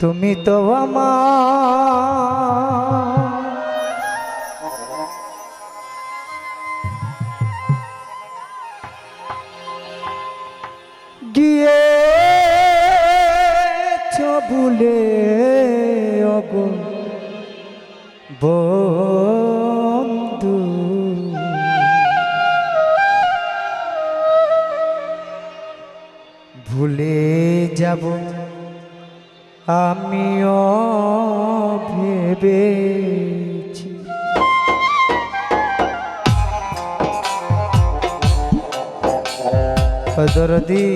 তুমি তো আমার গিয়েছ ভুলে ওগো বন্ধু, ভুলে যাব আমিও ভেবেছি। দরদি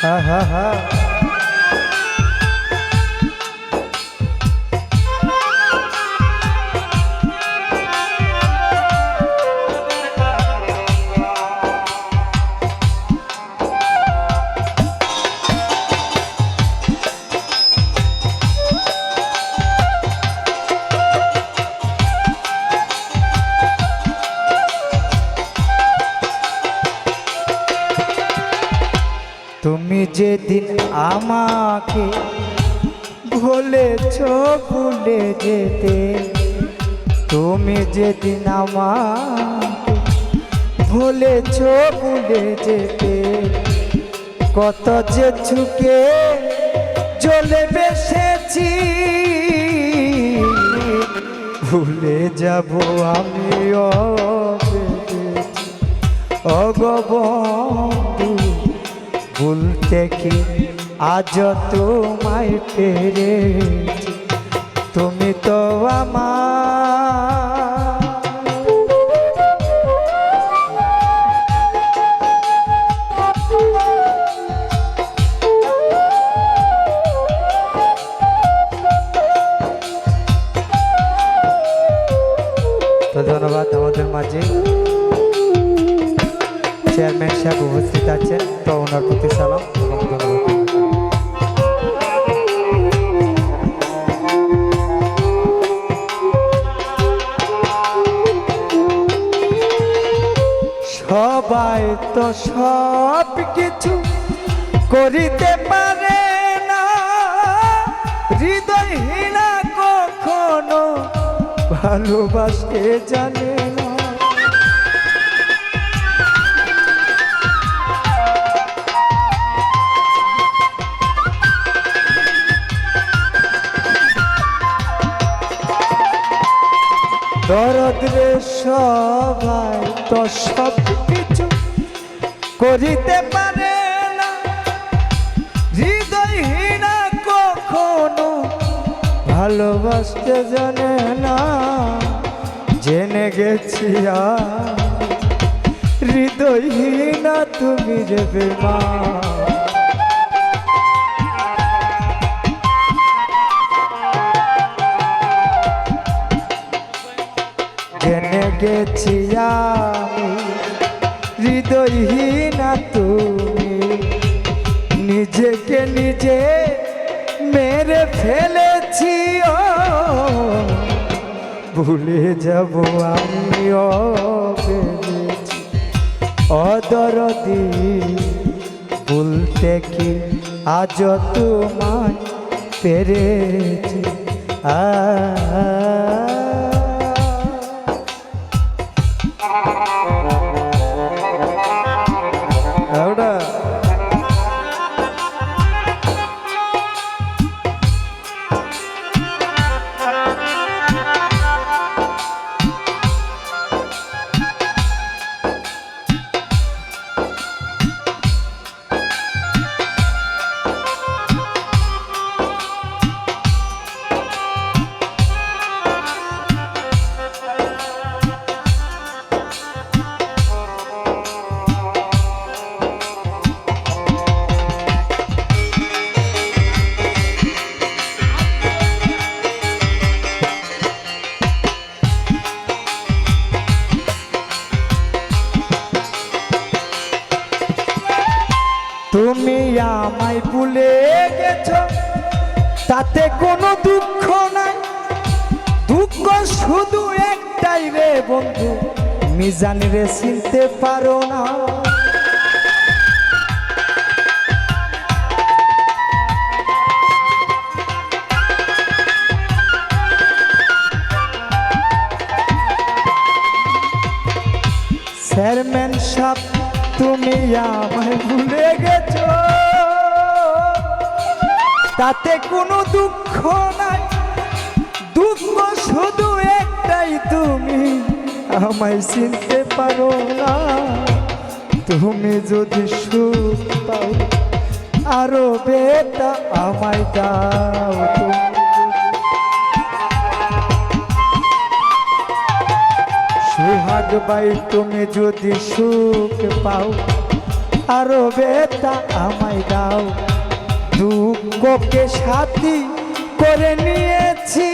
হা হা হা তুমি যেদিন আমাকে বলেছ ভুলে যেতে, তুমি যেদিন আমাকে বলেছ ভুলে যেতে, কত যে ঝুঁকে চলে বেসেছি, ভুলে যাব আমিও ভেবেছি। ওগো বন্ধু ভুলতে কি আজ তোমায় পেরেছি, তুমি তো আমার তো ধন্যবাদ। আমাদের মাঝে চেয়ারম্যান সাহেব উপস্থিত আছেন, তো ওনার প্রতি সালাম এবং ধন্যবাদ। সবাই তো সব কিছু করিতে পারে না, হৃদয়হীনা কখনো ভালোবাসতে জানে না। দরদ রে সবাই তো সব কিছু করিতে পারে না, হৃদয়হীনা কখনো ভালোবাসতে জানে না। জেনে গেছি হৃদয়হীনা তুমি যে বেঈমান, জেনে গেছি আমি হৃদয়হীনা তুমি, নিজেকে নিজে মেরে ফেলেছি। ও ভুলে যাব আমিও ভেবেছি। অদরদি বলতে কি আজ তোমায় পেরেছি। তুমি আমায় ভুলে গেছো, তাতে কোনো দুঃখ নাই, দুঃখ শুধু একটাই রে বন্ধু, মিজান রে চিনতে পারো না। চেয়ারম্যান সাহেব তুমি আমায় ভুলে গেছো, তাতে কোনো দুঃখ নাই, দুঃখ শুধু একটাই তুমি আমায় চিনতে পারো না। তুমি যদি সুখ পাও আরো বেটা আমায় দাও, সুহাগ ভাই তুমি যদি সুখ পাও আরো বেটা আমায় দাও। দুঃখকে সাথী করে নিয়েছি,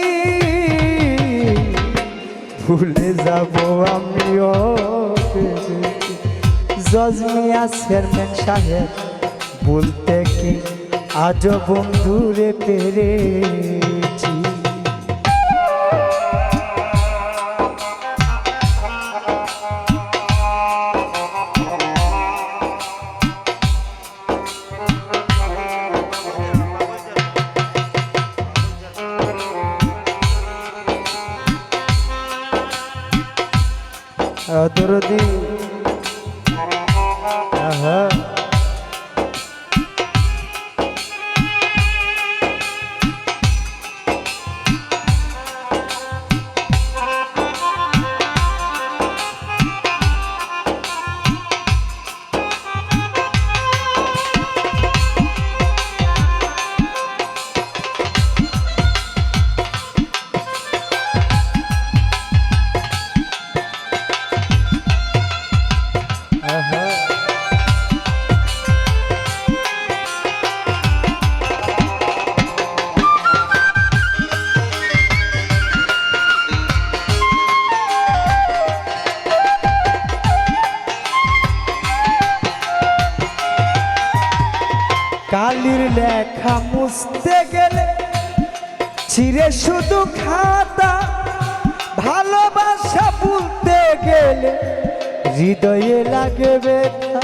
ভুলে যাব আমিও। জজ মিয়া চেয়ারম্যান সাহেব বলতে কি আজ বন্ধুরে পেরেছি। দরদি কালির লেখা মুছতে গেলে ছিঁড়ে শুধু খাতা, ভালোবাসা ভুলতে গেলে হৃদয়ে লাগে ব্যথা।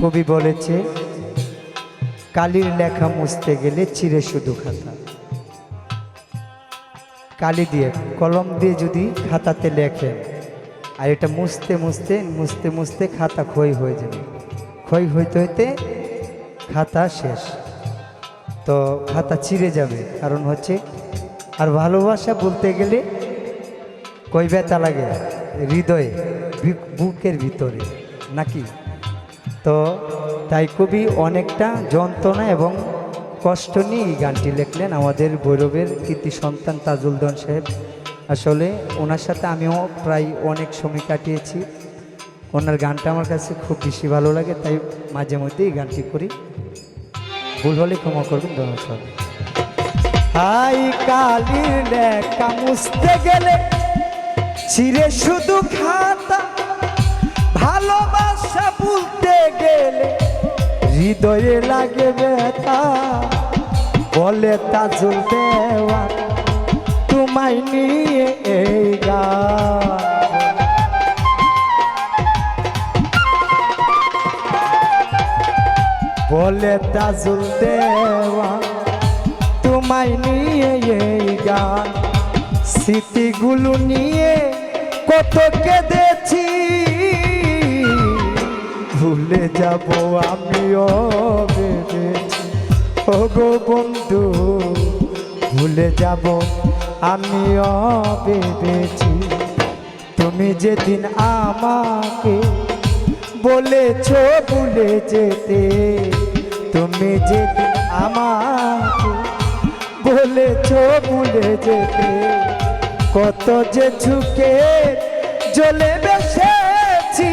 কবি বলেছে কালির লেখা মুছতে গেলে ছিঁড়ে শুধু খাতা। কালি দিয়ে কলম দিয়ে যদি খাতাতে লেখে আর এটা মুছতে মুছতে মুছতে মুছতে খাতা ক্ষয় হয়ে যাবে, ক্ষয় হইতে হইতে খাতা শেষ, তো খাতা ছিঁড়ে যাবে। কারণ হচ্ছে আর ভালোবাসা বলতে গেলে কই ব্যথা লাগে হৃদয়ে, বুকের ভিতরে নাকি। তো তাই কবি অনেকটা যন্ত্রণা এবং কষ্ট নিয়ে এই গানটি লিখলেন। আমাদের ভৈরবের কৃতি সন্তান তাজুল দন সাহেব, আসলে ওনার সাথে আমিও প্রায় অনেক সময় কাটিয়েছি। ওনার গানটা আমার কাছে খুব বেশি ভালো লাগে, তাই মাঝে মধ্যে এই গানটি করি। ভুল হলে ক্ষমা করবেন ধন্যবাদ। হাই কালির লেখা মুছতে গেলে ছিঁড়ে শুধু খাতা, ভালোবাসা ভুলতে গেলে হৃদয়ে লাগে ব্যথা। বলে তাজুল দেওয়ান তোমায় নিয়ে এই গান, বলে তাজুল দেওয়ান তোমায় নিয়ে এই গান। স্মৃতিগুলো নিয়ে কত কেঁদেছি, ভুলে যাব আমিও ভেবেছি। ও গো বন্ধু ভুলে যাব আমিও ভেবেছি। তুমি যেদিন আমাকে বলেছ ভুলে যেতে, তুমি যেদিন আমাকে বলেছ ভুলে যেতে, কত যে ঝুঁকে জ্বলে বেসেছি।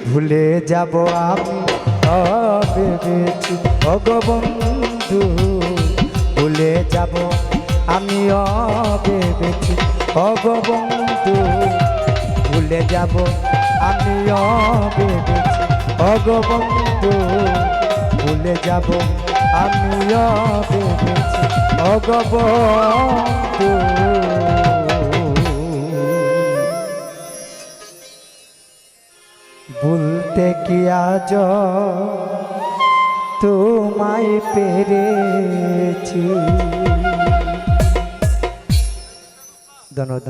ভুলে যাব আমি ভেবেছি। ও গো বন্ধু ভুলে যাব আমিও ভেবেছি অগবন্ধু ভুলে যাব আমিও ভেবেছি অগবন্ধু ভুলে যাব আমিও ভেবেছি অগবন্ধু ভুলতে কি আজ তোমায় পেরেছি। ধন্যবাদ।